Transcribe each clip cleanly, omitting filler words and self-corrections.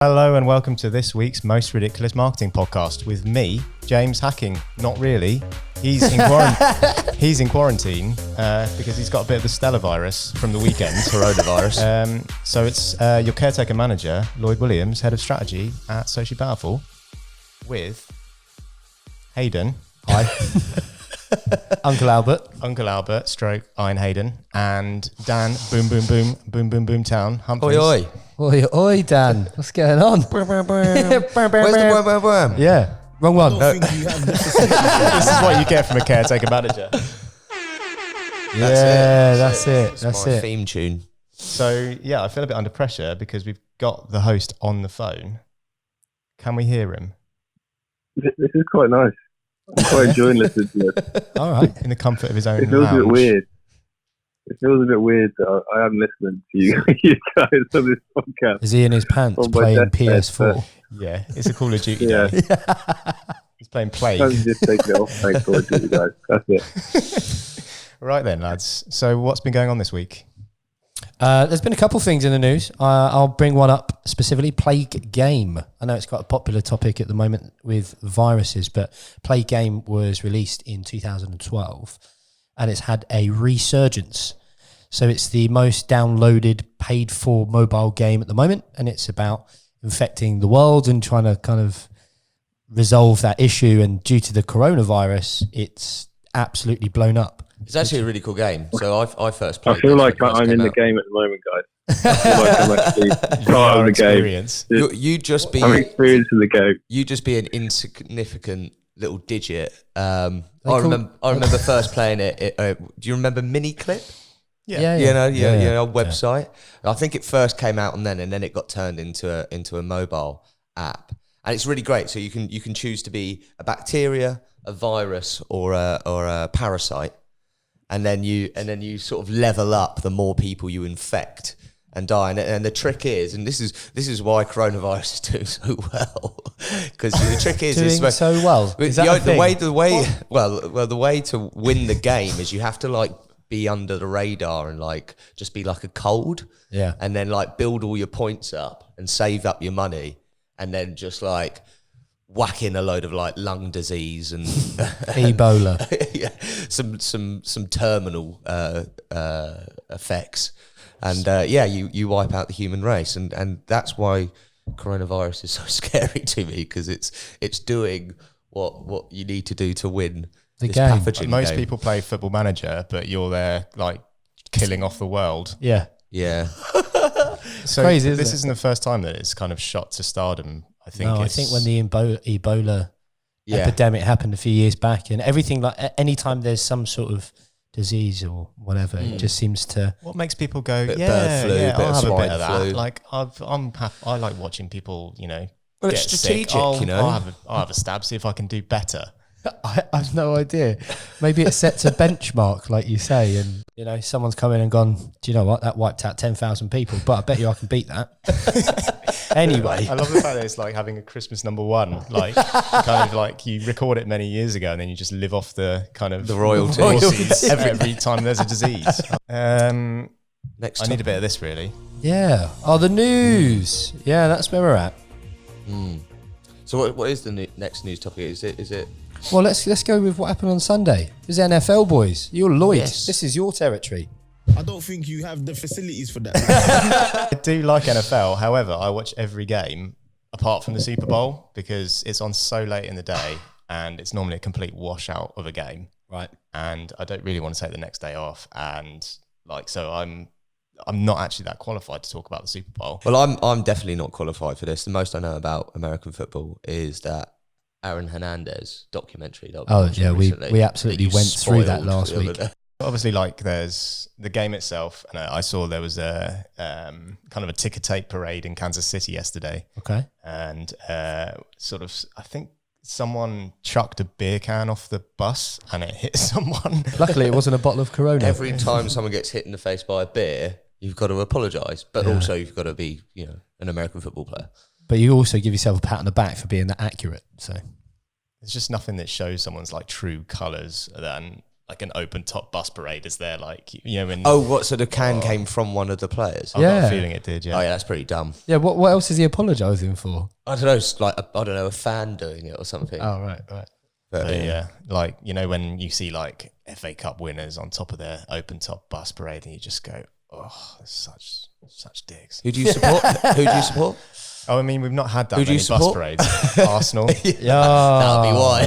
Hello and welcome to this week's Most Ridiculous Marketing Podcast with me, James Hacking. Not really. He's in quarantine because he's got a bit of the Stella virus from the weekend, coronavirus. So it's your caretaker manager, Lloyd Williams, head of strategy at Socially Powerful, with Hayden. Hi. Uncle Albert, stroke Iron Hayden, and Dan, boom town, Humphreys. Oi. Oi, Dan. What's going on? Where's the worm? Yeah, wrong one. This is what you get from a caretaker manager. That's it. That's my theme tune. So, yeah, I feel a bit under pressure because we've got the host on the phone. Can we hear him? This is quite nice. I'm quite enjoying listening to it. All right. In the comfort of his own It feels lounge. a bit weird. It feels a bit weird that I am listening to you guys on this podcast. Is he in his pants On my playing deathbed, PS4? Yeah, it's a Call of Duty Yeah. day. He's playing Plague. I'm just taking it off. Thanks for you guys. That's it. Right then, lads. So what's been going on this week? There's been a couple things in the news. I'll bring one up specifically. Plague Game. I know it's quite a popular topic at the moment with viruses, but Plague Game was released in 2012 and it's had a resurgence. So it's the most downloaded, paid for mobile game at the moment, and it's about infecting the world and trying to kind of resolve that issue. And due to the coronavirus, it's absolutely blown up. It's actually a really cool game. So I first played. I feel like I'm in the game at the moment, guys. I feel like I'm actually part of the game. You just be. I'm experiencing the game. You just be an insignificant little digit. I remember first playing it. Do you remember Miniclip? Yeah. Website. I think it first came out and then it got turned into a mobile app, and it's really great. So you can choose to be a a virus, or a parasite, and then you sort of level up the more people you infect and die. And the trick is, and this is why coronavirus is doing so well, because the trick is doing so well. Is that the way to win the game is you have to like be under the radar and like just be like a cold, and then like build all your points up and save up your money, and then just like whack in a load of like lung disease and Ebola, some terminal effects, and you wipe out the human race, and that's why coronavirus is so scary to me, because it's doing what you need to do to win the this game. pathogen Most game. people play Football Manager, but you're there like killing off the world. Yeah. So crazy, this isn't the first time that it's kind of shot to stardom. I think when the Ebola epidemic happened a few years back, and everything, like anytime there's some sort of disease or whatever, it just seems to. What makes people go, bird flu, I'll have a bit of flu. that. Like I like watching people, Well, get it's strategic, sick. I'll I'll have a stab, see if I can do better. I have no idea. Maybe it sets a benchmark, like you say, and someone's come in and gone, do you know what? That wiped out 10,000 people, but I bet you I can beat that. Anyway, I love the fact that it's like having a Christmas number one, like kind of like you record it many years ago and then you just live off the kind of The royalties. every time there's a disease. I Next need a bit of this, really. yeah. Oh, the news. Yeah, that's where we're at. So what is the next news topic? Is it? Well, let's go with what happened on Sunday. It was NFL, boys. You're Lloyd. Yes. This is your territory. I don't think you have the facilities for that. I do like NFL. However, I watch every game apart from the Super Bowl because it's on so late in the day and it's normally a complete washout of a game. Right. And I don't really want to take the next day off. And so I'm not actually that qualified to talk about the Super Bowl. Well, I'm definitely not qualified for this. The most I know about American football is that Aaron Hernandez documentary. We absolutely went through that last week. Obviously, there's the game itself, and I saw there was a kind of a ticker tape parade in Kansas City yesterday. Okay. And I think someone chucked a beer can off the bus and it hit someone. Luckily, it wasn't a bottle of Corona. Every time someone gets hit in the face by a beer, you've got to apologise, but also you've got to be, an American football player. But you also give yourself a pat on the back for being that accurate. So there's just nothing that shows someone's like true colours than like an open top bus parade is there, like, you know, when So the can came from one of the players? I've got a feeling it did, Oh yeah, that's pretty dumb. Yeah, what else is he apologising for? I don't know, it's like a fan doing it or something. Oh, right. But yeah, like, you know, when you see like FA Cup winners on top of their open top bus parade, and you just go, oh, such dicks. Who do you support? Who do you support? Oh, I mean, we've not had that Who do many you bus support? parades. Arsenal. That'll be why.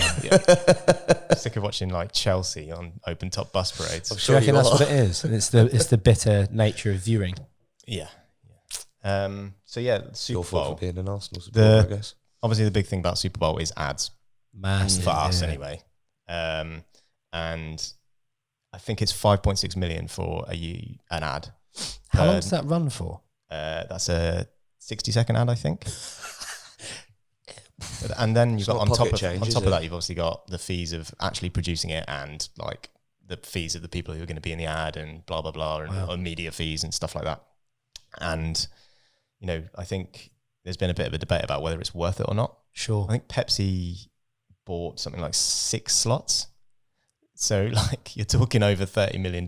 Sick of watching like Chelsea on open top bus parades. Do you reckon that's what it is? It's the bitter nature of viewing. Yeah. So yeah, Super Your fault Bowl. for being an Arsenal supporter, I guess. Obviously, the big thing about Super Bowl is ads. Massive For us, yeah. anyway. And I think it's 5.6 million for an ad. How long does that run for? That's a 60-second ad, I think. And then you've got on top of that, you've obviously got the fees of actually producing it and like the fees of the people who are going to be in the ad and blah, blah, blah, and media fees and stuff like that. And, you know, I think there's been a bit of a debate about whether it's worth it or not. Sure. I think Pepsi bought something like 6 slots. So like you're talking over $30 million.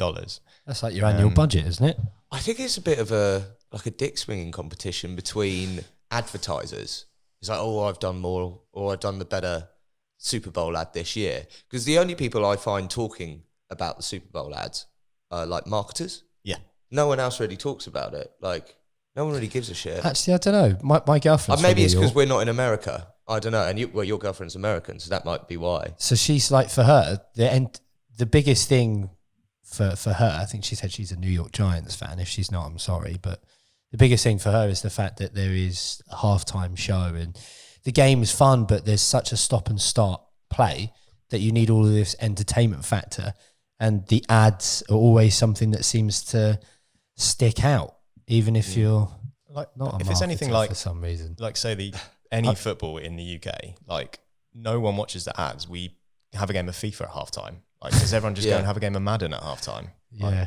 That's like your annual budget, isn't it? I think it's a bit of a dick swinging competition between advertisers. It's like, oh, I've done more, or I've done the better Super Bowl ad this year. Because the only people I find talking about the Super Bowl ads are like marketers. Yeah. No one else really talks about it. Like, no one really gives a shit. Actually, I don't know. My girlfriend. Maybe it's because we're not in America. I don't know. And your girlfriend's American, so that might be why. So she's like, for her, the biggest thing for her, I think she said she's a New York Giants fan. If she's not, I'm sorry. But the biggest thing for her is the fact that there is a halftime show and the game is fun, but there's such a stop and start play that you need all of this entertainment factor. And the ads are always something that seems to stick out, even if you're like not. If it's anything like, for some reason, like say any football in the UK, like no one watches the ads. We have a game of FIFA at halftime. Like, does everyone just go and have a game of Madden at halftime? Yeah.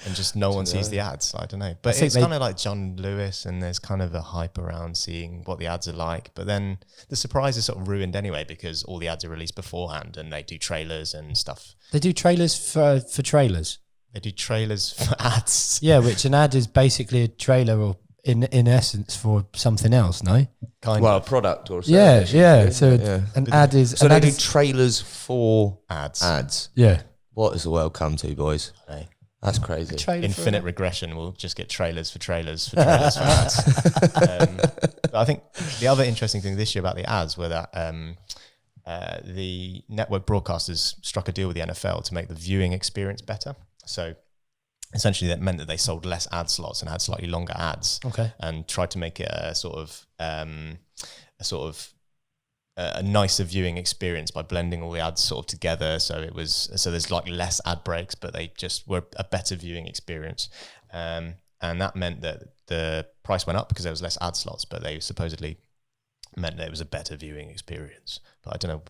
And just no one sees the ads. I don't know. But it's kind of like John Lewis, and there's kind of a hype around seeing what the ads are like. But then the surprise is sort of ruined anyway because all the ads are released beforehand and they do trailers and stuff. They do trailers for trailers. They do trailers for ads. Yeah, which an ad is basically a trailer or in essence for something else, no? Kind Well, a of. product or Yeah, something. yeah. So an ad is... So an they ad do is- trailers for Ads. ads. Yeah. What has the world come to, boys? Right. That's crazy. Trailer for Infinite an ad. regression. We'll just get trailers for trailers for trailers for ads. But I think the other interesting thing this year about the ads were that the network broadcasters struck a deal with the NFL to make the viewing experience better. So essentially that meant that they sold less ad slots and had slightly longer ads. Okay. And tried to make it a nicer viewing experience by blending all the ads sort of together. So there's like less ad breaks, but they just were a better viewing experience. And that meant that the price went up because there was less ad slots, but they supposedly meant that it was a better viewing experience. But I don't know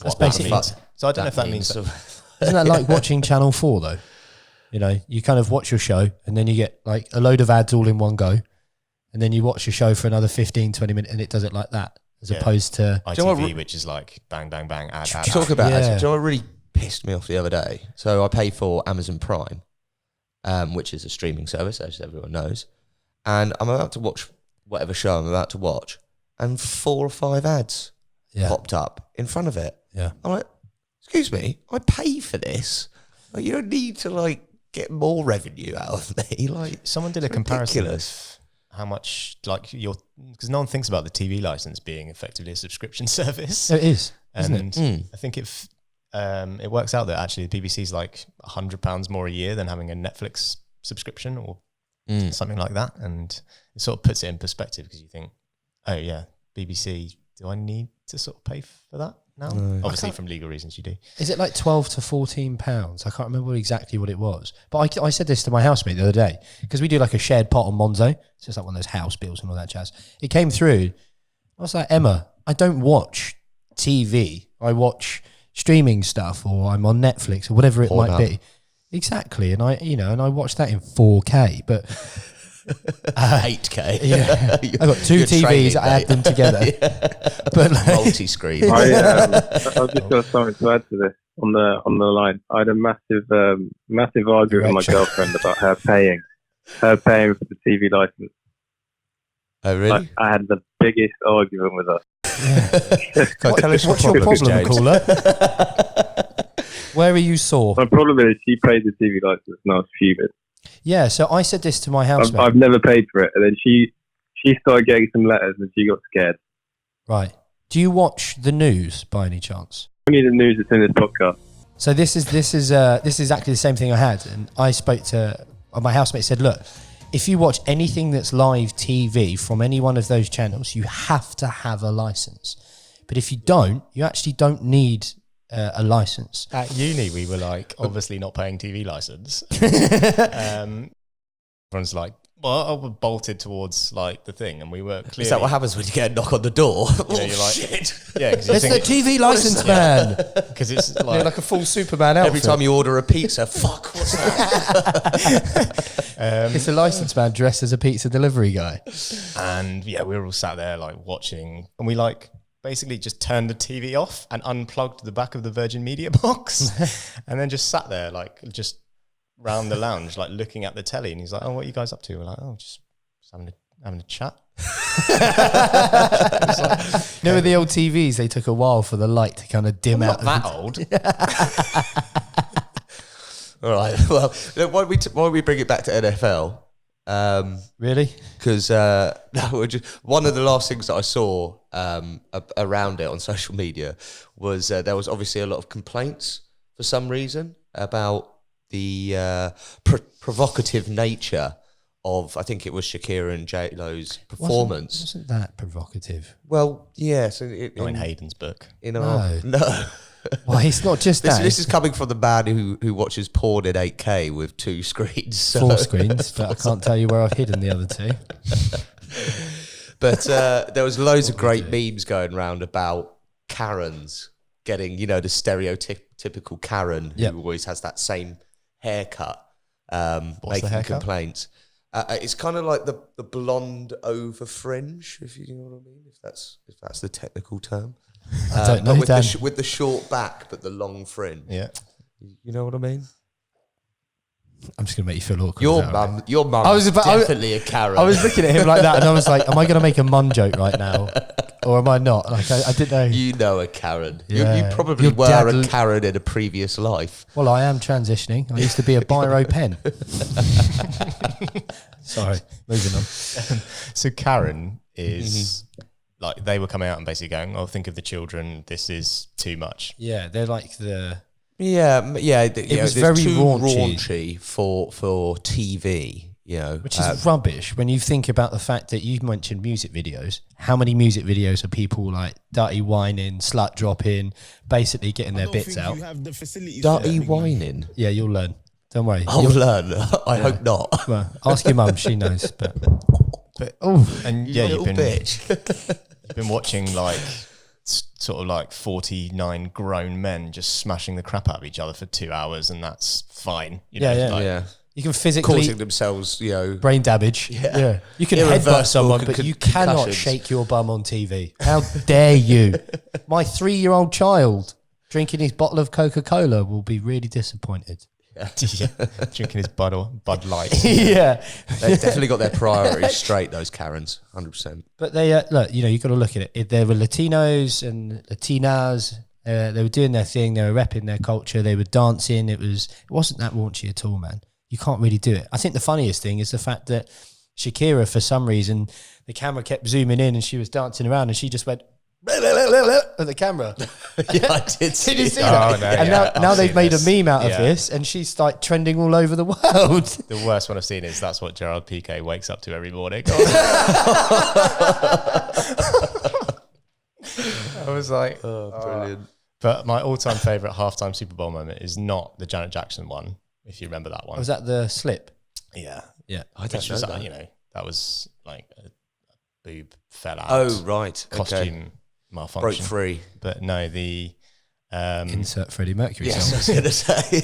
what that basically- means. So I don't know if that means that, Isn't that like watching Channel 4 though? You know, you kind of watch your show and then you get like a load of ads all in one go. And then you watch your show for another 15, 20 minutes and it does it like that. As opposed to... ITV, Do you know what which is like bang, bang, bang, ad. Talk about ads. Yeah. Do you know what really pissed me off the other day? So I pay for Amazon Prime, which is a streaming service, as everyone knows. And I'm about to watch whatever show I'm about to watch, and 4 or 5 ads popped up in front of it. Yeah. I'm like, excuse me, I pay for this. Like, you don't need to like get more revenue out of me. Like, Someone did a it's comparison ridiculous. of how much, like, because no one thinks about the TV license being effectively a subscription service. It is, isn't And it? I think it works out that actually the BBC's like £100 more a year than having a Netflix subscription or something like that. And it sort of puts it in perspective because you think, oh yeah, BBC, do I need to sort of pay for that now? Obviously from legal reasons you do. Is it like 12 to 14 pounds? I can't remember exactly what it was. But I said this to my housemate the other day because we do like a shared pot on Monzo. It's just like one of those house bills and all that jazz. It came through. I was like, Emma, I don't watch TV. I watch streaming stuff or I'm on Netflix or whatever it might be. Exactly. And I watch that in 4K, but 8K. yeah, I got 2 Your TVs. training I add them together. But like, Multi-screen. I've just got something to add to this. on the line. I had a massive argument with my girlfriend about her paying for the TV license. Oh, really? I had the biggest argument with her. What's your problem, caller? Where are you sore? My problem is she paid the TV license and I was fuming. Yeah, so I said this to my housemate. I've never paid for it, and then she started getting some letters and she got scared. Right. Do you watch the news by any chance? Only the news that's in this podcast. So this is exactly the same thing I had, and I spoke to my housemate. Said, look, if you watch anything that's live TV from any one of those channels, you have to have a license. But if you don't, you actually don't need a license. At uni, we were like, obviously not paying TV license. Everyone's like, well, I was bolted towards like the thing, and we were clearly. Is that what happens when you get a knock on the door? You're like, shit. Yeah, It's the TV license man. because it's You're like, like a full Superman outfit. Every time you order a pizza, fuck, what's that? It's a license man dressed as a pizza delivery guy. and yeah, we were all sat there like watching, and we like basically just turned the TV off and unplugged the back of the Virgin Media box, and then just sat there like just round the lounge, like looking at the telly. And he's like, "Oh, what are you guys up to?" We're like, "Oh, just having a chat." You know, with the old TVs, they took a while for the light to kind of dim out. Not that old. All right. Well, why don't we bring it back to NFL? Really? Because one of the last things that I saw around it on social media was there was obviously a lot of complaints for some reason about the provocative nature of, I think it was Shakira and J-Lo's performance. Wasn't that provocative? Well, yeah. So Not in Hayden's book. No. Well, it's not just that. This is coming from the man who watches porn in 8K with 2 screens. So. 4 screens, but I can't tell you where I've hidden the other 2. But there was loads of great memes going around about Karens getting, the stereotypical Karen who always has that same haircut, making complaints. It's kind of like the blonde over fringe, if you know what I mean, if that's the technical term. I don't know, with the short back but the long fringe. Yeah, you know what I mean. I'm just gonna make you feel awkward. Your mum is definitely a Karen. I was looking at him like that, and I was like, "Am I gonna make a mum joke right now, or am I not?" Like I didn't know. You know a Karen. Yeah. You probably Your were dad a Karen in a previous life. Well, I am transitioning. I used to be a biro pen. Sorry, moving on. So Karen is like, they were coming out and basically going, "Oh, think of the children. This is too much." Yeah, they're like the. Yeah. It was very too raunchy for TV. Which is rubbish when you think about the fact that you mentioned music videos. How many music videos are people like dirty whining, slut dropping, basically getting their bits out? Dirty whining? Yeah, you'll learn. Don't worry. I'll learn. I hope not. Well, ask your mum, she knows. But and You you've been bitch. you've been watching like sort of like 49 grown men just smashing the crap out of each other for 2 hours, and that's fine. Yeah. You can physically causing themselves, brain damage. Yeah. You can headbutt someone, but you cannot shake your bum on TV. How dare you? My 3-year-old child drinking his bottle of Coca-Cola will be really disappointed. Yeah. Drinking his Bud Light. Yeah. They've definitely got their priorities straight, those Karens, 100%. But they, look, you've got to look at it. There were Latinos and Latinas. They were doing their thing. They were repping their culture. They were dancing. It wasn't that raunchy at all, man. You can't really do it. I think the funniest thing is the fact that Shakira, for some reason, the camera kept zooming in and she was dancing around and she just went at the camera. Yeah, I did. Did you see that? No, and now they've made a meme out of this, and she's like trending all over the world. The worst one I've seen is that's what Gerard Piqué wakes up to every morning. I was like, brilliant. But my all-time favourite halftime Super Bowl moment is not the Janet Jackson one, if you remember that one. Was that the slip? Yeah. Yeah. I don't know that. That was like a boob fell out. Oh, right. Costume malfunction. Broke free. But no, the... Insert Freddie Mercury Yes, song. I was going to say.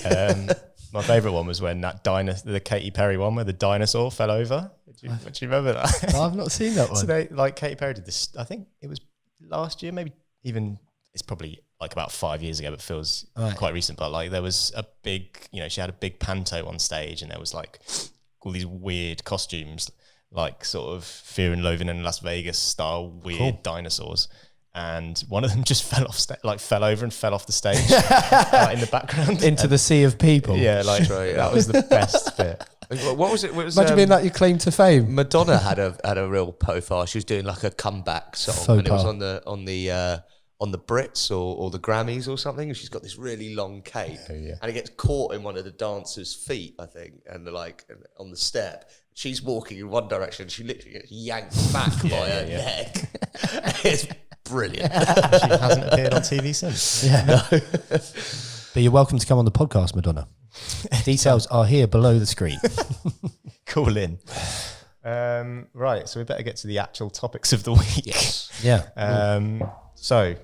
My favourite one was when that the Katy Perry one where the dinosaur fell over. Do you remember that? I've not seen that one. So Katy Perry did this, I think it was last year, maybe even, it's probably like about 5 years ago, but feels Right. quite recent. But like there was a big, she had a big panto on stage, and there was like all these weird costumes, like sort of Fear and Loathing in Las Vegas style weird dinosaurs. And one of them just fell over and fell off the stage in the background Into the sea of people. Yeah, like that was the best bit. What was it? Imagine being like your claim to fame. Madonna had a real profile. She was doing like a comeback song, Faux and it was pas. on the Brits or the Grammys or something. And she's got this really long cape, and it gets caught in one of the dancers' feet, I think, and on the step. She's walking in one direction. She literally gets yanked back by her neck. It's brilliant. She hasn't appeared on TV since. Yeah. But you're welcome to come on the podcast, Madonna. Details are here below the screen. Call in. Right, so we better get to the actual topics of the week. Yes. Yeah. So,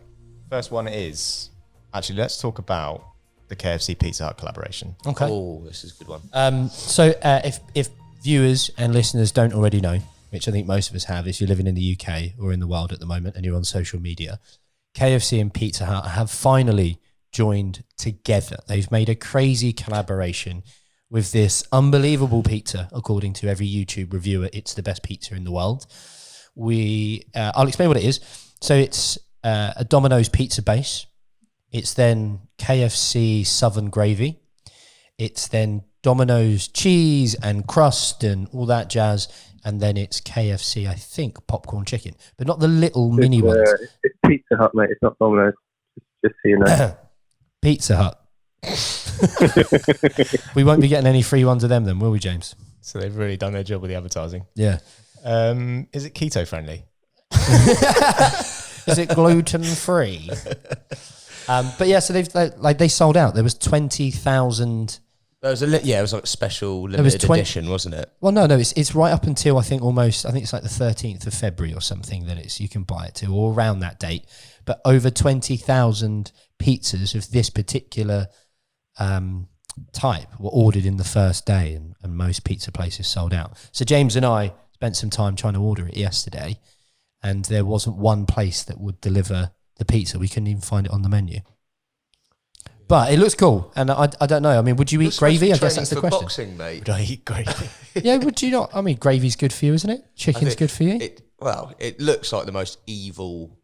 first one is, actually, let's talk about the KFC Pizza Hut collaboration. Okay. Oh, this is a good one. So if viewers and listeners don't already know, which I think most of us have, if you're living in the UK or in the world at the moment and you're on social media, KFC and Pizza Hut have finally joined together. They've made a crazy collaboration with this unbelievable pizza. According to every YouTube reviewer, it's the best pizza in the world. I'll explain what it is. So it's a Domino's pizza base. It's then KFC Southern gravy. It's then Domino's cheese and crust and all that jazz. And then it's KFC, I think, popcorn chicken, but not the little mini ones. It's Pizza Hut, mate. It's not Domino's. Just so you know. Pizza Hut. We won't be getting any free ones of them then, will we, James? So they've really done their job with the advertising. Yeah. Is it keto friendly? Is it gluten free? But yeah, so they sold out. There was 20,000. It was it was like a special limited edition, wasn't it? Well, no, it's right up until I think it's like the 13th of February or something that you can buy it to, or around that date. But over 20,000 pizzas of this particular type were ordered in the first day, and most pizza places sold out. So James and I spent some time trying to order it yesterday, and there wasn't one place that would deliver the pizza. We couldn't even find it on the menu. But it looks cool, and I don't know. I mean, would you eat gravy? I guess that's the question. Boxing, mate. Would I eat gravy? Yeah, would you not? I mean, gravy's good for you, isn't it? Chicken's good for you. It looks like the most evil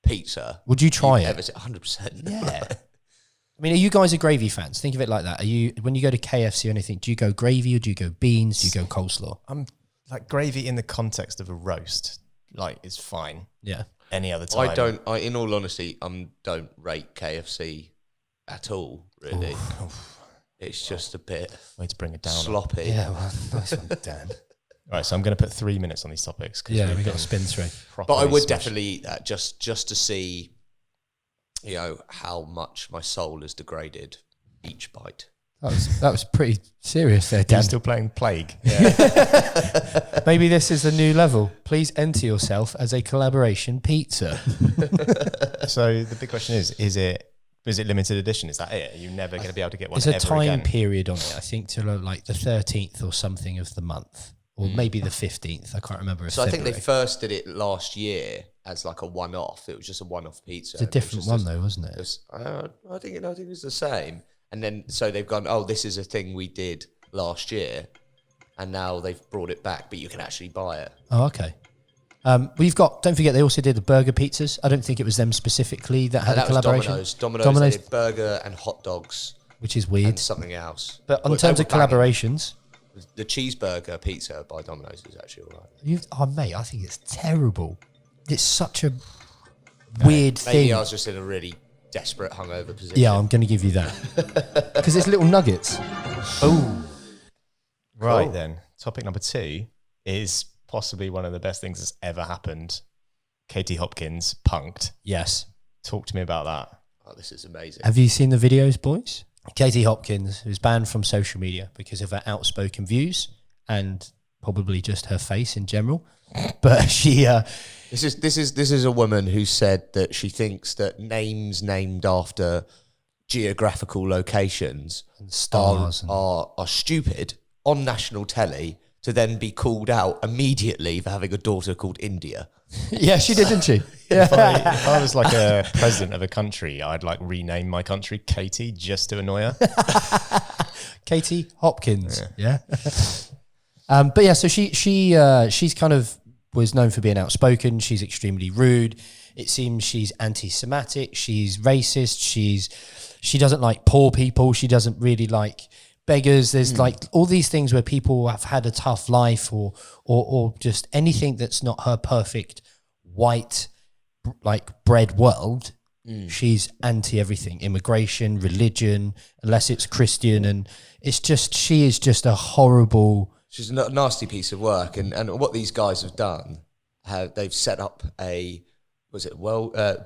pizza. Would you try it? Ever 100%. Yeah. I mean, are you guys gravy fans? Think of it like that. When you go to KFC or anything, do you go gravy or do you go beans? Do you go coleslaw? I'm like gravy in the context of a roast. Like, it's fine. Yeah. Any other time. In all honesty, don't rate KFC at all, really. It's just a bit way to bring it down. Sloppy. Yeah, well, nice one, Dan. Right, so I'm going to put 3 minutes on these topics. Yeah, we've got to spin through. But I would definitely eat that just to see, how much my soul has degraded each bite. That was pretty serious there, Dan. You're still playing Plague. Yeah. Maybe this is a new level. Please enter yourself as a collaboration pizza. So the big question is it limited edition? Is that it? Are you never going to be able to get one? There's a time again? period on it, I think, till like the 13th or something of the month. Or maybe the 15th. I can't remember. So I think they first did it last year as like a one-off. It was just a one-off pizza. It's a different one though, wasn't it? I think it was the same. And then so they've gone, oh, this is a thing we did last year, and now they've brought it back, but you can actually buy it. Oh, okay. Don't forget, they also did the burger pizzas. I don't think it was them specifically that had a collaboration. Domino's. They did burger and hot dogs. Which is weird. And something else. But in terms of collaborations... The cheeseburger pizza by Domino's is actually all right. Mate, I think it's terrible. It's such a weird thing. Maybe I was just in a really desperate hungover position. Yeah, I'm going to give you that. Because it's little nuggets. Oh. Right Cool. then. Topic number 2 is possibly one of the best things that's ever happened. Katie Hopkins punked. Yes. Talk to me about that. Oh, this is amazing. Have you seen the videos, boys? Katie Hopkins was banned from social media because of her outspoken views and probably just her face in general. But she... This is a woman who said that she thinks that names named after geographical locations and stars are stupid on national telly to then be called out immediately for having a daughter called India. Yeah, she did, didn't she? If I was like a president of a country, I'd like rename my country Katie just to annoy her. Katie Hopkins. Yeah. But yeah, so she's kind of was known for being outspoken. She's extremely rude. It seems she's anti-Semitic. She's racist. She doesn't like poor people. She doesn't really like beggars. There's like all these things where people have had a tough life or just anything that's not her perfect white like bread world. She's anti everything, immigration, religion, unless it's Christian, and it's just she is just a horrible. She's a nasty piece of work, and what these guys have done, they've set up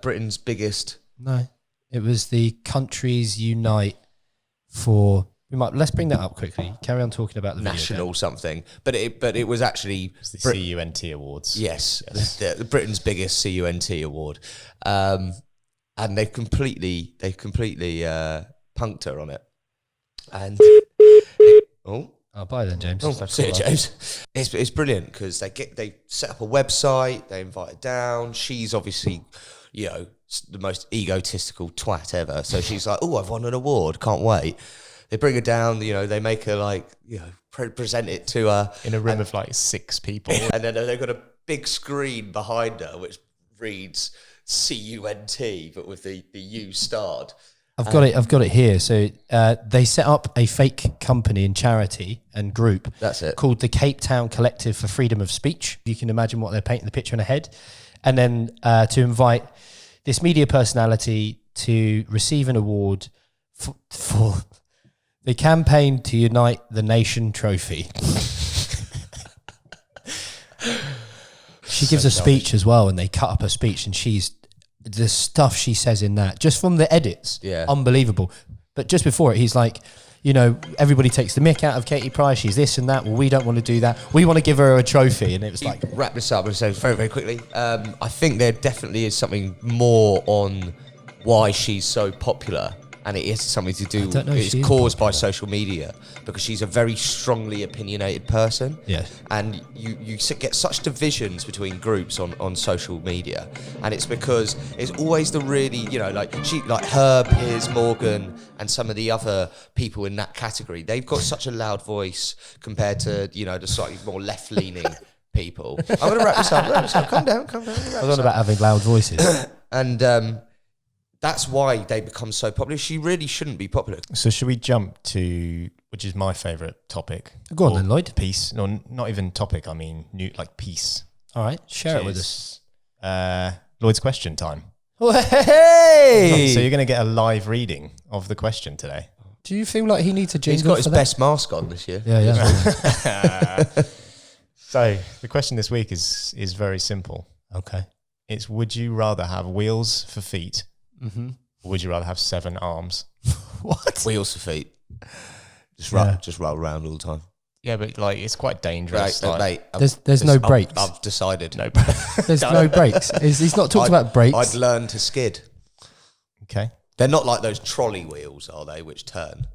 Britain's biggest. No, it was the Countries Unite for. Let's bring that up quickly. Carry on talking about the national something, but it was actually the CUNT Awards. Yes, the Britain's biggest CUNT award, and they've completely punked her on it. And I'll buy then, James. See you, James. It's brilliant because they set up a website, they invite her down. She's obviously, the most egotistical twat ever. So she's like, "Oh, I've won an award, can't wait." They bring her down, they make her present it to her. In a room of like 6 people. And then they've got a big screen behind her which reads CUNT, but with the U starred. I've got it here. So they set up a fake company and charity and group. That's it. Called the Cape Town Collective for Freedom of Speech. You can imagine what they're painting the picture in a head. And then to invite this media personality to receive an award for the campaign to unite the nation trophy. She gives a speech as well, and they cut up her speech, and the stuff she says in that, just from the edits, unbelievable. But just before it, he's like, everybody takes the mick out of Katie Price. She's this and that. Well, we don't want to do that. We want to give her a trophy. And it was like... Wrap this up and say very, very quickly. I think there definitely is something more on why she's so popular. And it is something to do. It's caused by social media because she's a very strongly opinionated person. Yes. And you get such divisions between groups on social media, and it's because it's always the really like her, Piers Morgan, and some of the other people in that category. They've got such a loud voice compared to the slightly more left leaning people. I'm going to wrap this up. Calm down. I was on about having loud voices. And that's why they become so popular. She really shouldn't be popular. So should we jump to, which is my favourite topic? Go on then, Lloyd. Peace. No, not even topic. I mean, peace. All right, share it with us. Lloyd's question time. Hey! So you're going to get a live reading of the question today. Do you feel like he needs a jingle? He's got his best mask on this year. Yeah. So the question this week is very simple. Okay. It's: would you rather have wheels for feet? Mm-hmm. Or would you rather have 7 arms? What? Wheels for feet. Just roll around all the time. Yeah, but it's quite dangerous. Mate, there's no brakes. I've decided. No. There's no brakes. He's not talked about brakes. I'd learn to skid. Okay. They're not like those trolley wheels, are they, which turn?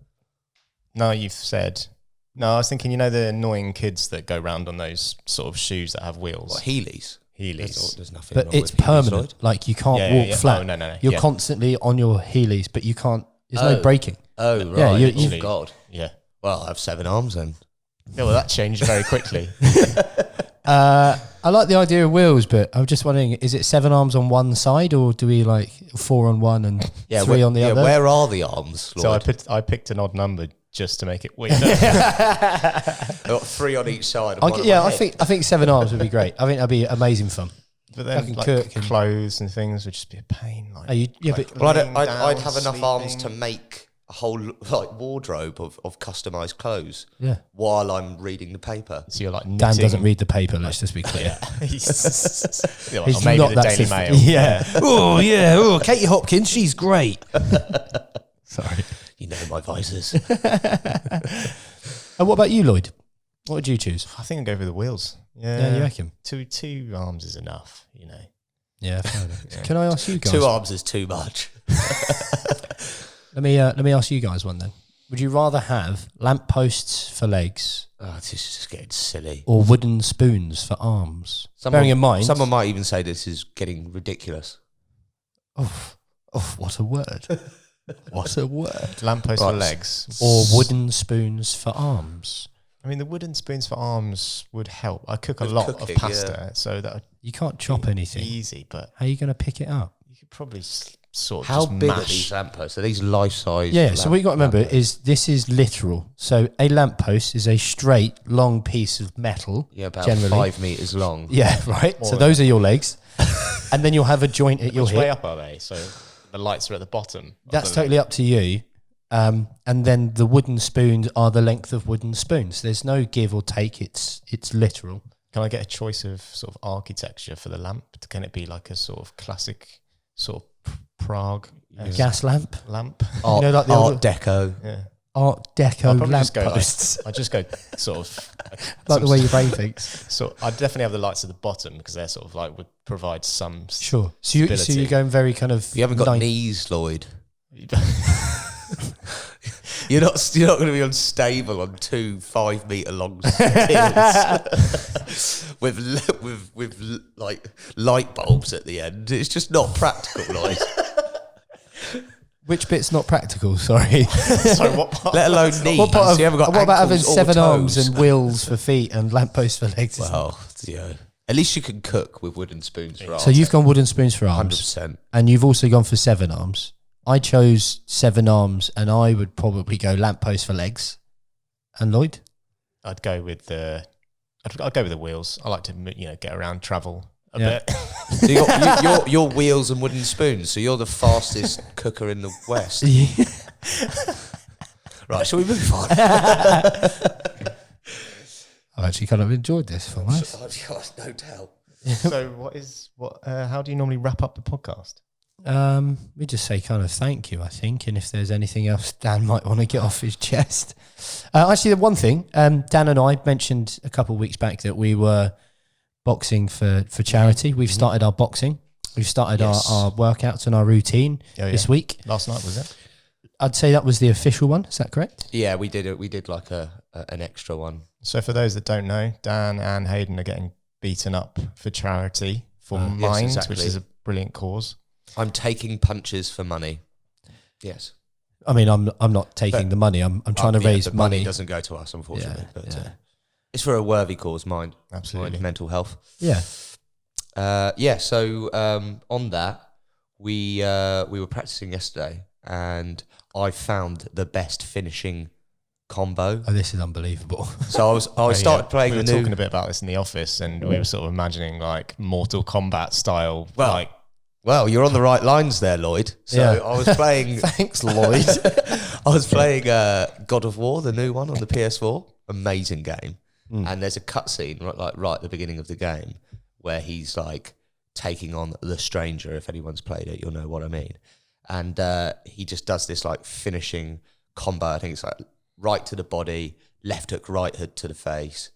No, you've said. No, I was thinking, the annoying kids that go round on those sort of shoes that have wheels. What, Heelys? There's nothing but wrong it's with permanent. Like you can't walk flat. Oh, no. You're constantly on your Heelys, but you can't. There's no braking. Oh, right. Yeah, oh, God. Yeah. Well, I have 7 arms then. Yeah, well, that changed very quickly. I like the idea of wheels, but I'm just wondering: is it 7 arms on one side, or do we 4 on one and 3 on the other? Where are the arms, Lloyd? So I picked an odd number just to make it weird. I've got 3 on each side. I think 7 arms would be great. I think that'd be amazing fun. But then clothes and things would just be a pain. I'd have enough arms to make a whole wardrobe of customized clothes. Yeah. While I'm reading the paper. So you're knitting. Dan doesn't read the paper. Let's just be clear. He's maybe not the Daily Mail. Yeah. Oh yeah. Oh, Katie Hopkins, she's great. Sorry. You know my vices. And what about you, Lloyd? What would you choose? I think I'd go for the wheels. Yeah, you reckon? Two arms is enough, Yeah, fair enough. Yeah. Can I ask you guys? 2 arms is too much. Let me ask you guys one then. Would you rather have lampposts for legs Oh, this is just getting silly. or wooden spoons for arms? Bearing in mind, someone might even say this is getting ridiculous. Oh, what a word! What a word! Lamppost for legs. Or wooden spoons for arms. I mean, the wooden spoons for arms would help. I cook a With lot cooking, of pasta, so that would You can't chop be anything. easy, but How are you going to pick it up? you could probably sort of How just big mash. are these lampposts? Are these life-size? Yeah, so what you got to remember is this is literal. So a lamppost is a straight, long piece of metal. Yeah, about generally. 5 meters long. Yeah, right. More So than those are your legs. And then you'll have a joint at your Which way hip. up are they? So the lights are at the bottom. That's totally up to you. And then the wooden spoons are the length of wooden spoons. There's no give or take. It's literal. Can I get a choice of sort of architecture for the lamp? Can it be like a sort of classic sort of Prague Gas lamp. lamp? Art, You know, like the Art old- Deco. Yeah. Art I'd Deco probably just go like, lampposts. I'd just go sort of Like the way your brain thinks. So I'd definitely have the lights at the bottom because they're sort of like would provide some Sure. So you're stability. going very kind of... You haven't got nine- knees, Lloyd. You're not going to be unstable on 2 5 meter long stairs with like light bulbs at the end. It's just not practical, Lloyd. Which bit's not practical? Sorry. Sorry, what part? Let alone knees. What You haven't got about having ankles or 7 arms toes. and wheels for feet and lampposts for legs? Well, yeah. At least you can cook with wooden spoons for arms. So you've gone wooden spoons for arms, 100%. and you've also gone for 7 arms. I chose 7 arms, and I would probably go lamppost for legs. And Lloyd? I'd go with the wheels. I like to get around, travel a Yeah. bit. So you're wheels and wooden spoons. So you're the fastest cooker in the West. Right, shall we move on? I've actually kind of enjoyed this for once. No doubt. So how do you normally wrap up the podcast? We just say kind of thank you, I think, and if there's anything else Dan might want to get off his chest. Actually, the one thing, Dan and I mentioned a couple of weeks back that we were boxing for charity. We've started our boxing. We've started our workouts and our routine this week. Last night, was it? I'd say that was the official one. Is that correct? Yeah, we did it. We did like an extra one. So for those that don't know, Dan and Hayden are getting beaten up for charity for Mind, exactly. which is a brilliant cause. I'm taking punches for money. Yes. I mean, I'm not taking the money. I'm trying to raise the money. money doesn't go to us, unfortunately. Yeah, but yeah. it's for a worthy cause, mind. Absolutely. Mind, mental health. Yeah. So on that, we were practicing yesterday, and I found the best finishing combo. Oh, this is unbelievable. So I started playing We were the new. talking a bit about this in the office, and we were sort of imagining like Mortal Kombat style. Well, like Well, you're on the right lines there, Lloyd. So Yeah. I was playing. Thanks, Lloyd. I was playing God of War, the new one on the PS4. Amazing game. And there's a cutscene right at the beginning of the game where he's like taking on the Stranger. If anyone's played it, you'll know what I mean. And he just does this like finishing combo. I think it's like right to the body, left hook, right hook to the face,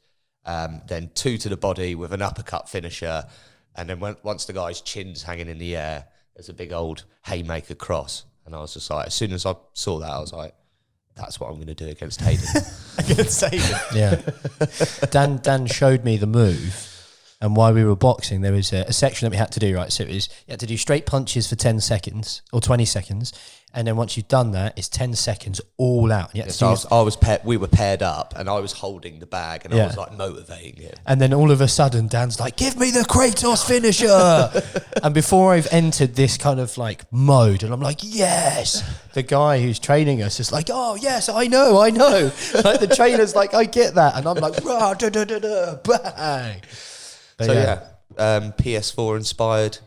then 2 to the body with an uppercut finisher. And then once the guy's chin's hanging in the air, there's a big old haymaker cross. And I was just like, as soon as I saw that, I was like, that's what I'm going to do against Hayden. against Hayden. Yeah. Dan showed me the move, and while we were boxing, there was a section that we had to do, right? So it was, you had to do straight punches for 10 seconds or 20 seconds. And then once you've done that, it's 10 seconds all out. And you had to So we were paired up, and I was holding the bag, and I Yeah. was like motivating him. And then all of a sudden, Dan's like, give me the Kratos finisher. And before I've entered this kind of like mode, and I'm like, yes. The guy who's training us is like, oh, yes, I know. Like the trainer's like, I get that. And I'm like, rah, da, da, da, da, bang. But So PS4 inspired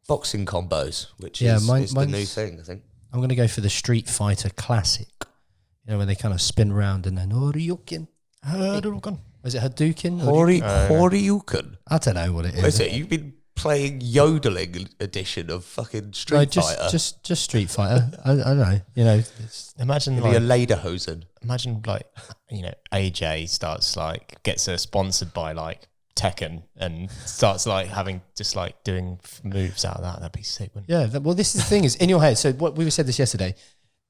boxing combos, which is the new thing, I think. I'm going to go for the Street Fighter Classic. You know, where they kind of spin around and then Horyuken. Was it Hadouken? Horyuken. I don't know what it is. What is it? You've been playing yodeling edition of fucking Street Fighter. Just Street Fighter. I don't know. You know, Imagine Be a like, lederhosen. imagine like, AJ starts like gets sponsored by like Tekken and starts like having just like doing moves out of that. That'd be sick, wouldn't it? yeah. Well, this is the thing is in your head. So what we said this yesterday,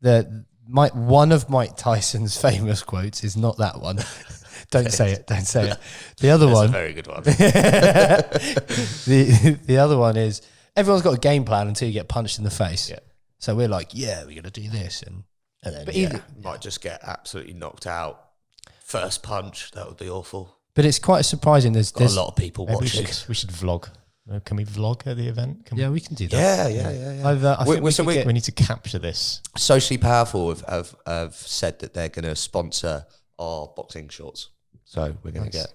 the one of Mike Tyson's famous quotes is not that one. Don't say it. Don't say it. The other That's one. a very good one. The other one is everyone's got a game plan until you get punched in the face. Yeah. So we're like, yeah, we're gonna do this, and then, but might just get absolutely knocked out. First punch, that would be awful. But it's quite surprising. There's A lot of people Maybe watching. we should vlog. Can we vlog at the event? yeah, we can do that. Yeah. I think We need to capture this. Socially Powerful have said that they're going to sponsor our boxing shorts. So we're going to get,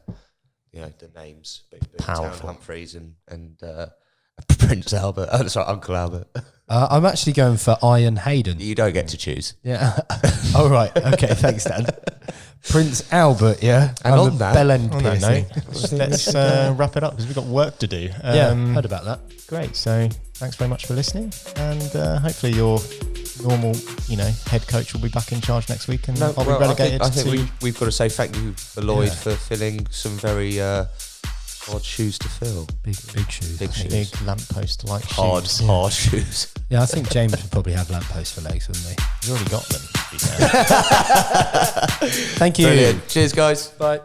the names. Big Powerful. Town Humphreys and Prince Albert. Oh, sorry, Uncle Albert. I'm actually going for Iron Hayden. You don't get to choose. Yeah. Oh, right. Okay. Thanks, Dan. Prince Albert, yeah. And I'm on a that- bell end On that piercing. note, let's wrap it up because we've got work to do. Heard about that. Great. So thanks very much for listening, and hopefully your normal, head coach will be back in charge next week, and I'll be relegated I think to. we've got to say thank you for Lloyd for filling some very odd shoes to fill. Big shoes. Big shoes. Big lamppost like Hard shoes. Yeah, I think James would probably have lampposts for legs, wouldn't he? He's already got them. To be fair. Thank you. Brilliant. Cheers, guys. Bye.